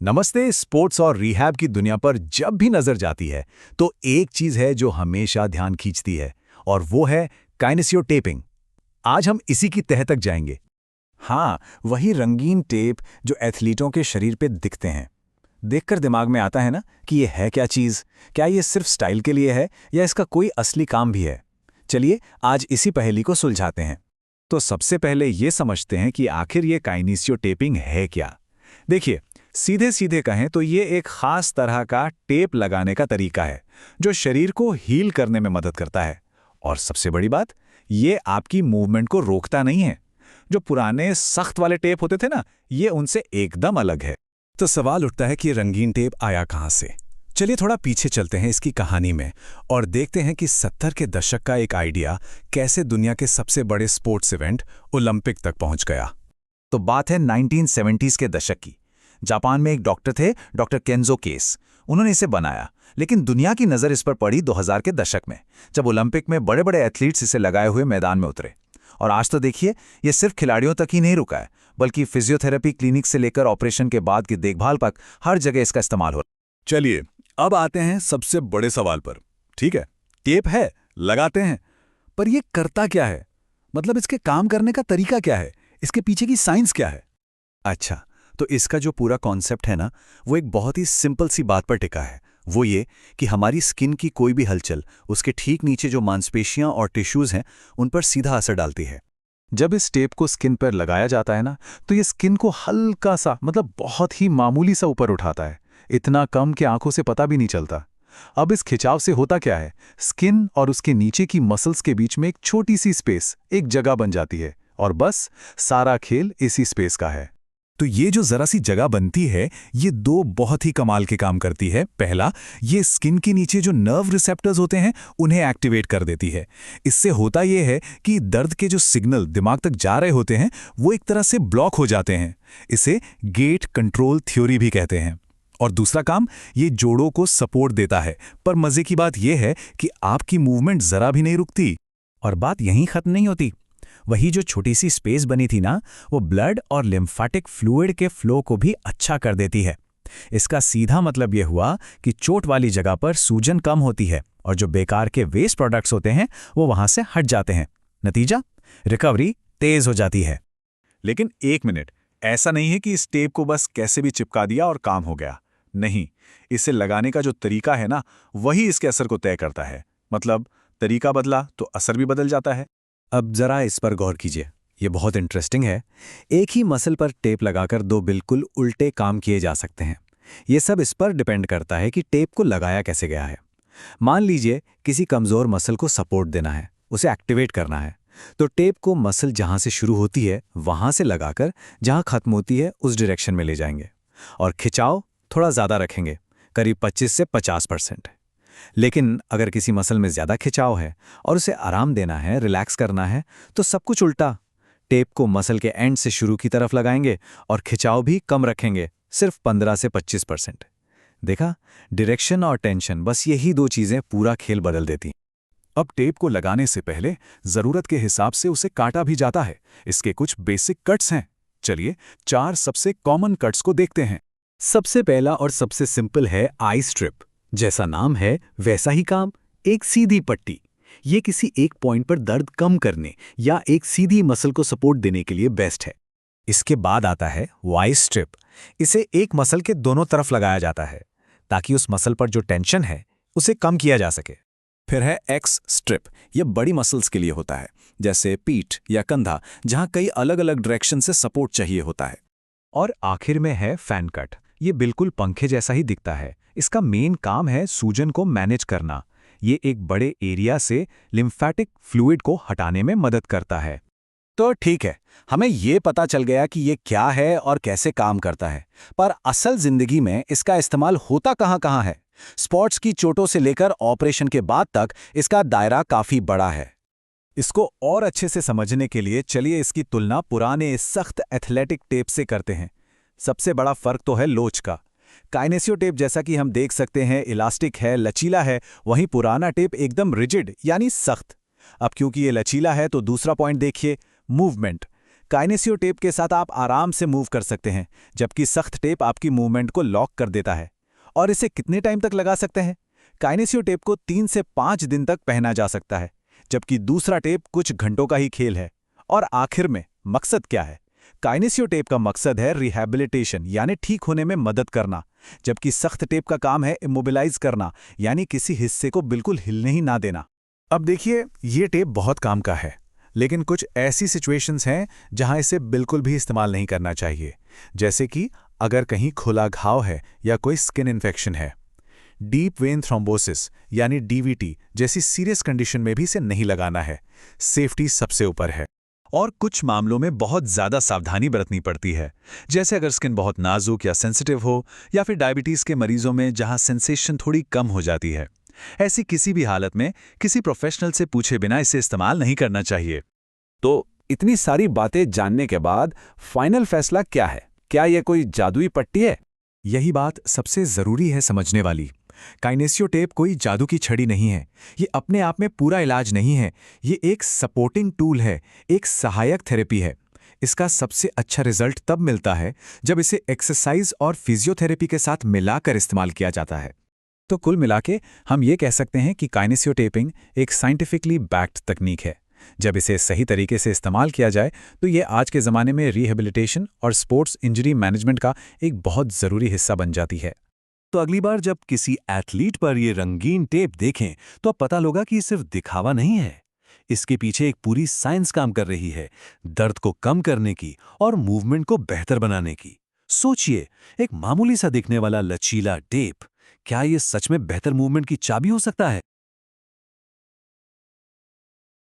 नमस्ते। स्पोर्ट्स और रिहैब की दुनिया पर जब भी नजर जाती है तो एक चीज है जो हमेशा ध्यान खींचती है और वो है काइनेसियोटेपिंग। आज हम इसी की तह तक जाएंगे। हाँ, वही रंगीन टेप जो एथलीटों के शरीर पे दिखते हैं। देखकर दिमाग में आता है ना कि ये है क्या चीज़। क्या ये सिर्फ स्टाइल के लिए है या इसका कोई असली काम भी है। चलिए आज इसी पहेली को सुलझाते हैं। तो सबसे पहले ये समझते हैं कि आखिर ये काइनेसियोटेपिंग है क्या। देखिए, सीधे सीधे कहें तो ये एक खास तरह का टेप लगाने का तरीका है जो शरीर को हील करने में मदद करता है। और सबसे बड़ी बात, ये आपकी मूवमेंट को रोकता नहीं है। जो पुराने सख्त वाले टेप होते थे ना, ये उनसे एकदम अलग है। तो सवाल उठता है कि रंगीन टेप आया कहाँ से। चलिए थोड़ा पीछे चलते हैं इसकी कहानी में और देखते हैं कि 70 के दशक का एक आइडिया कैसे दुनिया के सबसे बड़े स्पोर्ट्स इवेंट ओलंपिक तक पहुंच गया। तो बात है 1970s के दशक की। जापान में एक डॉक्टर थे, डॉक्टर केंजो केस। उन्होंने इसे बनाया, लेकिन दुनिया की नज़र इस पर पड़ी 2000 के दशक में, जब ओलंपिक में बड़े बड़े एथलीट्स इसे लगाए हुए मैदान में उतरे। और आज तो देखिए, ये सिर्फ खिलाड़ियों तक ही नहीं रुका है, बल्कि फिजियोथेरेपी क्लिनिक से लेकर ऑपरेशन के बाद की देखभाल तक हर जगह इसका इस्तेमाल हो रहा है। चलिए अब आते हैं सबसे बड़े सवाल पर। ठीक है, टेप है, लगाते हैं, पर यह करता क्या है? मतलब इसके काम करने का तरीका क्या है? इसके पीछे की साइंस क्या है? अच्छा, तो इसका जो पूरा कॉन्सेप्ट है ना, वो एक बहुत ही सिंपल सी बात पर टिका है। वो ये कि हमारी स्किन की कोई भी हलचल उसके ठीक नीचे जो मांसपेशियां और टिश्यूज हैं, उन पर सीधा असर डालती है। जब इस टेप को स्किन पर लगाया जाता है ना, तो ये स्किन को हल्का सा, मतलब बहुत ही मामूली सा ऊपर उठाता है, इतना कम कि आंखों से पता भी नहीं चलता। अब इस खिंचाव से होता क्या है, स्किन और उसके नीचे की मसल्स के बीच में एक छोटी सी स्पेस, एक जगह बन जाती है, और बस सारा खेल इसी स्पेस का है। तो ये जो जरा सी जगह बनती है, ये दो बहुत ही कमाल के काम करती है। पहला, ये स्किन के नीचे जो नर्व रिसेप्टर्स होते हैं उन्हें एक्टिवेट कर देती है। इससे होता ये है कि दर्द के जो सिग्नल दिमाग तक जा रहे होते हैं वो एक तरह से ब्लॉक हो जाते हैं। इसे गेट कंट्रोल थ्योरी भी कहते हैं। और दूसरा काम, ये जोड़ों को सपोर्ट देता है। पर मजे की बात यह है कि आपकी मूवमेंट जरा भी नहीं रुकती। और बात यहीं खत्म नहीं होती। वही जो छोटी सी स्पेस बनी थी ना, वो ब्लड और लिम्फेटिक फ्लूइड के फ्लो को भी अच्छा कर देती है। इसका सीधा मतलब ये हुआ कि चोट वाली जगह पर सूजन कम होती है और जो बेकार के वेस्ट प्रोडक्ट्स होते हैं वो वहां से हट जाते हैं। नतीजा, रिकवरी तेज हो जाती है। लेकिन एक मिनट, ऐसा नहीं है कि इस टेप को बस कैसे भी चिपका दिया और काम हो गया। नहीं, इसे लगाने का जो तरीका है ना, वही इसके असर को तय करता है। मतलब तरीका बदला तो असर भी बदल जाता है। अब जरा इस पर गौर कीजिए, ये बहुत इंटरेस्टिंग है। एक ही मसल पर टेप लगाकर दो बिल्कुल उल्टे काम किए जा सकते हैं। ये सब इस पर डिपेंड करता है कि टेप को लगाया कैसे गया है। मान लीजिए किसी कमजोर मसल को सपोर्ट देना है, उसे एक्टिवेट करना है, तो टेप को मसल जहां से शुरू होती है वहां से लगाकर जहां खत्म होती है उस डायरेक्शन में ले जाएंगे। और खिंचाव थोड़ा ज्यादा रखेंगे, करीब 25 से 50%। लेकिन अगर किसी मसल में ज्यादा खिंचाव है और उसे आराम देना है, रिलैक्स करना है, तो सब कुछ उल्टा। टेप को मसल के एंड से शुरू की तरफ लगाएंगे और खिंचाव भी कम रखेंगे, सिर्फ 15 से 25%। देखा, डायरेक्शन और टेंशन, बस यही दो चीजें पूरा खेल बदल देती। अब टेप को लगाने से पहले जरूरत के हिसाब से उसे काटा भी जाता है। इसके कुछ बेसिक कट्स हैं। चलिए 4 सबसे कॉमन कट्स को देखते हैं। सबसे पहला और सबसे सिंपल है आई स्ट्रिप। जैसा नाम है वैसा ही काम, एक सीधी पट्टी। ये किसी एक पॉइंट पर दर्द कम करने या एक सीधी मसल को सपोर्ट देने के लिए बेस्ट है। इसके बाद आता है वाई स्ट्रिप। इसे एक मसल के दोनों तरफ लगाया जाता है ताकि उस मसल पर जो टेंशन है उसे कम किया जा सके। फिर है एक्स स्ट्रिप। यह बड़ी मसल्स के लिए होता है, जैसे पीठ या कंधा, जहां कई अलग अलग डायरेक्शन से सपोर्ट चाहिए होता है। और आखिर में है फैन कट। ये बिल्कुल पंखे जैसा ही दिखता है। इसका मेन काम है सूजन को मैनेज करना। ये एक बड़े एरिया से लिम्फेटिक फ्लूइड को हटाने में मदद करता है। तो ठीक है, हमें ये पता चल गया कि ये क्या है और कैसे काम करता है, पर असल जिंदगी में इसका इस्तेमाल होता कहाँ है। स्पोर्ट्स की चोटों से लेकर ऑपरेशन के बाद तक इसका दायरा काफी बड़ा है। इसको और अच्छे से समझने के लिए चलिए इसकी तुलना पुराने सख्त एथलेटिक टेप से करते हैं। सबसे बड़ा फर्क तो है लोच का। काइनेसियो टेप, जैसा कि हम देख सकते हैं, इलास्टिक है, लचीला है। वहीं पुराना टेप एकदम रिजिड यानी सख्त। अब क्योंकि ये लचीला है तो दूसरा पॉइंट देखिए, मूवमेंट। काइनेसियो टेप के साथ आप आराम से मूव कर सकते हैं, जबकि सख्त टेप आपकी मूवमेंट को लॉक कर देता है। और इसे कितने टाइम तक लगा सकते हैं? काइनेसियो टेप को 3 से 5 दिन तक पहना जा सकता है, जबकि दूसरा टेप कुछ घंटों का ही खेल है। और आखिर में मकसद क्या है? काइनेसियो टेप का मकसद है रिहैबिलिटेशन, यानी ठीक होने में मदद करना, जबकि सख्त टेप का काम है इमोबिलाइज करना, यानी किसी हिस्से को बिल्कुल हिलने ही ना देना। अब देखिए, ये टेप बहुत काम का है, लेकिन कुछ ऐसी सिचुएशंस हैं जहां इसे बिल्कुल भी इस्तेमाल नहीं करना चाहिए, जैसे कि अगर कहीं खुला घाव है या कोई स्किन इन्फेक्शन है। डीप वेन थ्रोम्बोसिस यानी डीवीटी जैसी सीरियस कंडीशन में भी इसे नहीं लगाना है। सेफ्टी सबसे ऊपर है। और कुछ मामलों में बहुत ज़्यादा सावधानी बरतनी पड़ती है, जैसे अगर स्किन बहुत नाजुक या सेंसिटिव हो, या फिर डायबिटीज़ के मरीजों में जहां सेंसेशन थोड़ी कम हो जाती है। ऐसी किसी भी हालत में किसी प्रोफेशनल से पूछे बिना इसे इस्तेमाल नहीं करना चाहिए। तो इतनी सारी बातें जानने के बाद फाइनल फैसला क्या है? क्या यह कोई जादुई पट्टी है? यही बात सबसे ज़रूरी है समझने वाली। काइनेसियो टेप कोई जादू की छड़ी नहीं है। ये अपने आप में पूरा इलाज नहीं है। ये एक सपोर्टिंग टूल है, एक सहायक थेरेपी है। इसका सबसे अच्छा रिजल्ट तब मिलता है जब इसे एक्सरसाइज और फिजियोथेरेपी के साथ मिलाकर इस्तेमाल किया जाता है। तो कुल मिलाके हम ये कह सकते हैं कि काइनेसियो टेपिंग एक साइंटिफिकली बैक्ड तकनीक है। जब इसे सही तरीके से इस्तेमाल किया जाए तो ये आज के ज़माने में रिहेबिलिटेशन और स्पोर्ट्स इंजरी मैनेजमेंट का एक बहुत ज़रूरी हिस्सा बन जाती है। तो अगली बार जब किसी एथलीट पर ये रंगीन टेप देखें तो अब पता होगा कि ये सिर्फ दिखावा नहीं है। इसके पीछे एक पूरी साइंस काम कर रही है, दर्द को कम करने की और मूवमेंट को बेहतर बनाने की। सोचिए, एक मामूली सा दिखने वाला लचीला टेप, क्या ये सच में बेहतर मूवमेंट की चाबी हो सकता है?